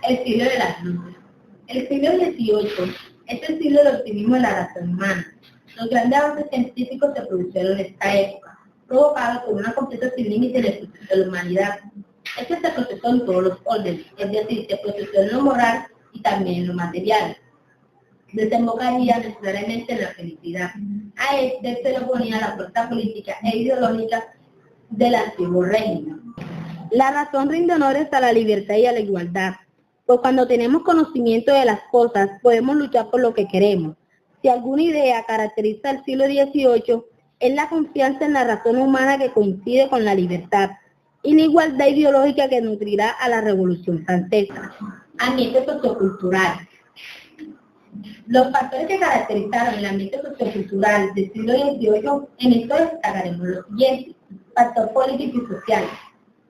El siglo de las luces. El siglo XVIII es el siglo del optimismo de la razón humana. Los grandes avances científicos se produjeron en esta época, provocados por una completa sin límite de destrucción de la humanidad. Este se procesó en todos los órdenes, es decir, se procesó en lo moral y también en lo material. Desembocaría necesariamente en la felicidad. A este se le oponía la fuerza política e ideológica del antiguo régimen. La razón rinde honores a la libertad y a la igualdad, pues cuando tenemos conocimiento de las cosas podemos luchar por lo que queremos. Si alguna idea caracteriza al siglo XVIII, es la confianza en la razón humana que coincide con la libertad y la igualdad ideológica que nutrirá a la Revolución Francesa. Ambiente sociocultural. Los factores que caracterizaron el ambiente sociocultural del siglo XVIII, en esto destacaremos los siguientes: factor político y social.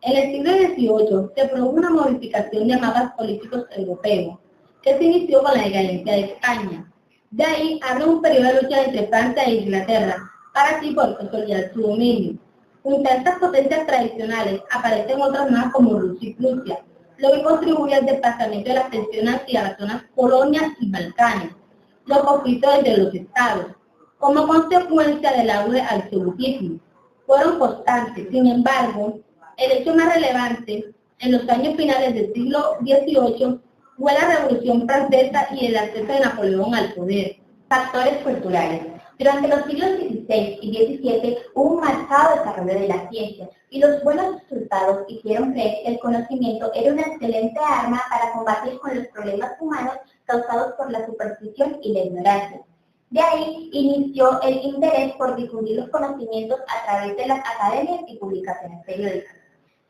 En el siglo XVIII se produjo una modificación de mapas políticos europeos, que se inició con la decadencia de España. De ahí abre un periodo de lucha entre Francia e Inglaterra, para así poder consolidar su dominio. Junto a estas potencias tradicionales aparecen otras más como Rusia y Prusia, lo que contribuye al desplazamiento de la atención hacia las zonas Polonia y Balcanes, los conflictos entre los estados, como consecuencia del auge al absolutismo. Fueron constantes. Sin embargo, el hecho más relevante en los años finales del siglo XVIII fue la Revolución Francesa y el ascenso de Napoleón al poder. Factores culturales. Durante los siglos XVI y XVII hubo un marcado desarrollo de la ciencia y los buenos resultados hicieron creer que el conocimiento era una excelente arma para combatir con los problemas humanos causados por la superstición y la ignorancia. De ahí inició el interés por difundir los conocimientos a través de las academias y publicaciones periódicas.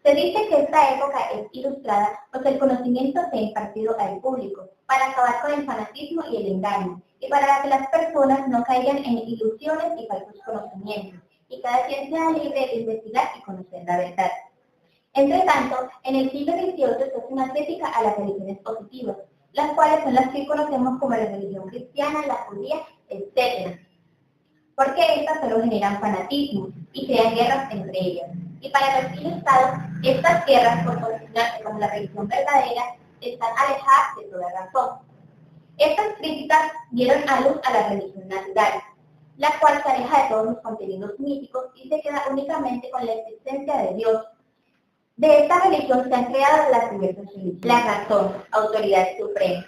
Se dice que esta época es ilustrada porque el conocimiento se ha impartido al público para acabar con el fanatismo y el engaño, y para que las personas no caigan en ilusiones y falsos conocimientos, y cada quien sea libre de investigar y conocer la verdad. Entre tanto, en el siglo XVIII se hace una crítica a las religiones positivas, las cuales son las que conocemos como la religión cristiana, la judía, etc. Porque estas solo generan fanatismo y crean guerras entre ellas. Y para los ilustrados, estas guerras, por posicionarse como la religión verdadera, están alejadas de toda razón. Estas críticas dieron a luz a la religión natural, la cual se aleja de todos los contenidos míticos y se queda únicamente con la existencia de Dios. De esta religión se han creado las diversas religiones. La razón, autoridad suprema.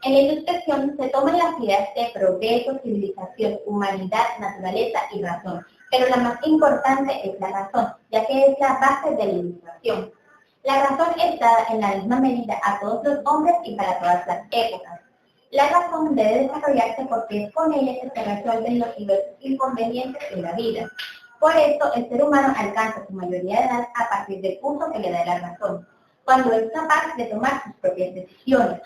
En la Ilustración se toman las ideas de progreso, civilización, humanidad, naturaleza y razón, pero la más importante es la razón, ya que es la base de la Ilustración. La razón es dada en la misma medida a todos los hombres y para todas las épocas. La razón debe desarrollarse porque es con ella que se resuelven los diversos inconvenientes de la vida. Por eso, el ser humano alcanza su mayoría de edad a partir del uso que le da la razón, cuando es capaz de tomar sus propias decisiones.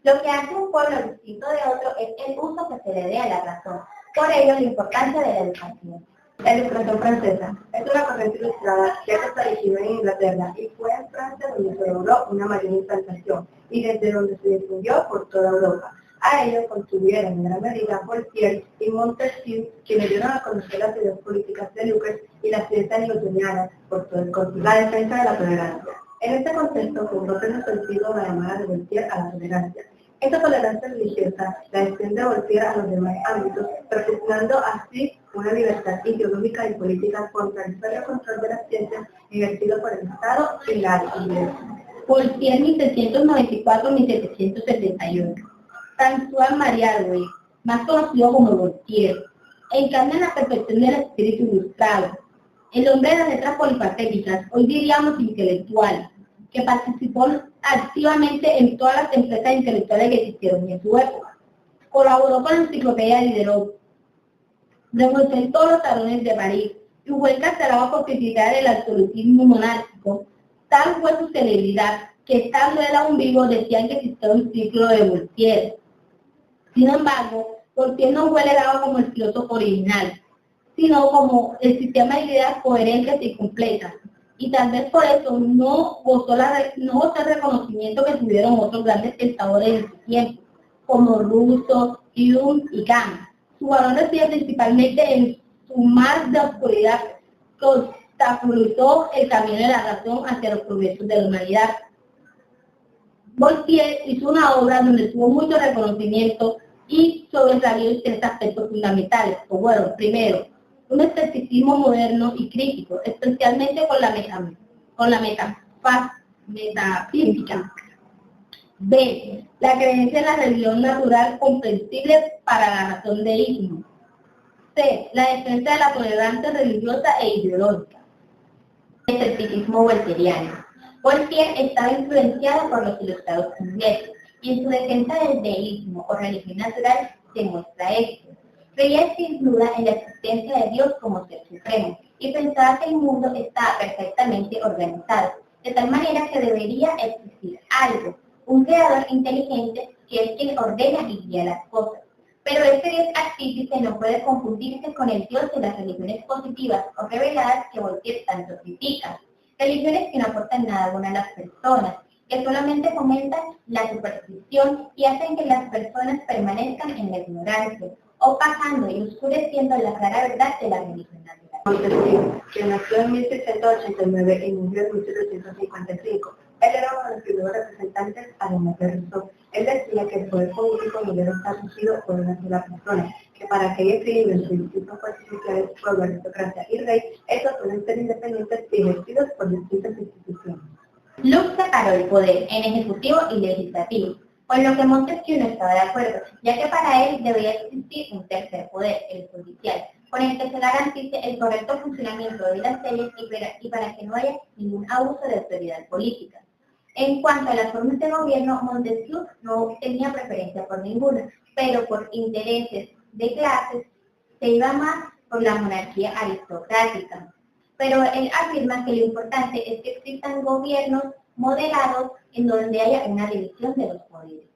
Lo que hace un pueblo distinto de otro es el uso que se le dé a la razón. Por ello, la importancia de la educación. La Ilustración francesa es una corriente ilustrada que se originó en Inglaterra y fue en Francia donde se logró una mayor implantación y desde donde se difundió por toda Europa. A ello contribuyeron en gran medida Voltaire y Montesquieu, quienes dieron a conocer las ideas políticas de Lucas y las ciencias newtonianas por todo el continente. La defensa de la tolerancia. En este contexto fundó el sentido la llamada de Voltaire a la tolerancia. Esta tolerancia religiosa la extiende Voltaire a los demás ámbitos, perfeccionando así una libertad ideológica y política contra el férreo control de las ciencias ejercido por el Estado y la Iglesia. Voltaire, 1794-1778. François Marialwe, más conocido como Voltaire, encarna la perfección del espíritu ilustrado. El hombre de las letras polifacéticas, hoy diríamos intelectual, que participó activamente en todas las empresas intelectuales que existieron en su época. Colaboró con la enciclopedia de Diderot, revolvió en todos los salones de París y fue encarcelado por criticar el absolutismo monárquico. Tal fue su celebridad que estando él aún vivo decían que existía un ciclo de Voltaire. Sin embargo, Voltaire no fue legado como el filósofo original, sino como el sistema de ideas coherentes y completas. Y tal vez por eso no gozó el reconocimiento que tuvieron otros grandes pensadores de su tiempo, como Rousseau, Hume y Kant. Su valor reside principalmente en su mar de oscuridad que obstaculizó el camino de la razón hacia los progresos de la humanidad. Voltaire hizo una obra donde tuvo mucho reconocimiento y sobresalió en tres aspectos fundamentales, como bueno, primero, un escepticismo moderno y crítico, especialmente con la metafísica. B. La creencia en la religión natural comprensible para la razón deísmo. C. La defensa de la tolerancia religiosa e ideológica. El escepticismo voltairiano. Voltaire estaba influenciado por los ilustrados ingleses y en su defensa del deísmo o religión natural se muestra esto. Creía sin duda en la existencia de Dios como ser supremo y pensaba que el mundo estaba perfectamente organizado, de tal manera que debería existir algo, un creador inteligente que es quien ordena y guía las cosas. Pero este Dios artífice no puede confundirse con el Dios de las religiones positivas o reveladas que Voltaire tanto critica. Religiones que no aportan nada bueno a las personas, que solamente fomentan la superstición y hacen que las personas permanezcan en la ignorancia, opacando y oscureciendo la clara verdad de la religión natural. Montesquieu, que nació en 1689 y murió en 1755. Él era uno de los primeros representantes además de Rousseau. Él decía que el poder político no debe estar regido por una sola persona, que para que haya equilibrio entre distintos fuerzas sociales, pueblo, aristocracia y rey, estos pueden ser independientes y ejercidos por distintas instituciones. Locke separó el poder en ejecutivo y legislativo, con lo que Montesquieu no estaba de acuerdo, ya que para él debería existir un tercer poder, el judicial, con el que se garantice el correcto funcionamiento de las leyes y para que no haya ningún abuso de autoridad política. En cuanto a las formas de gobierno, Montesquieu no tenía preferencia por ninguna, pero por intereses de clases se iba más por la monarquía aristocrática. Pero él afirma que lo importante es que existan gobiernos moderados en donde haya una división de los poderes.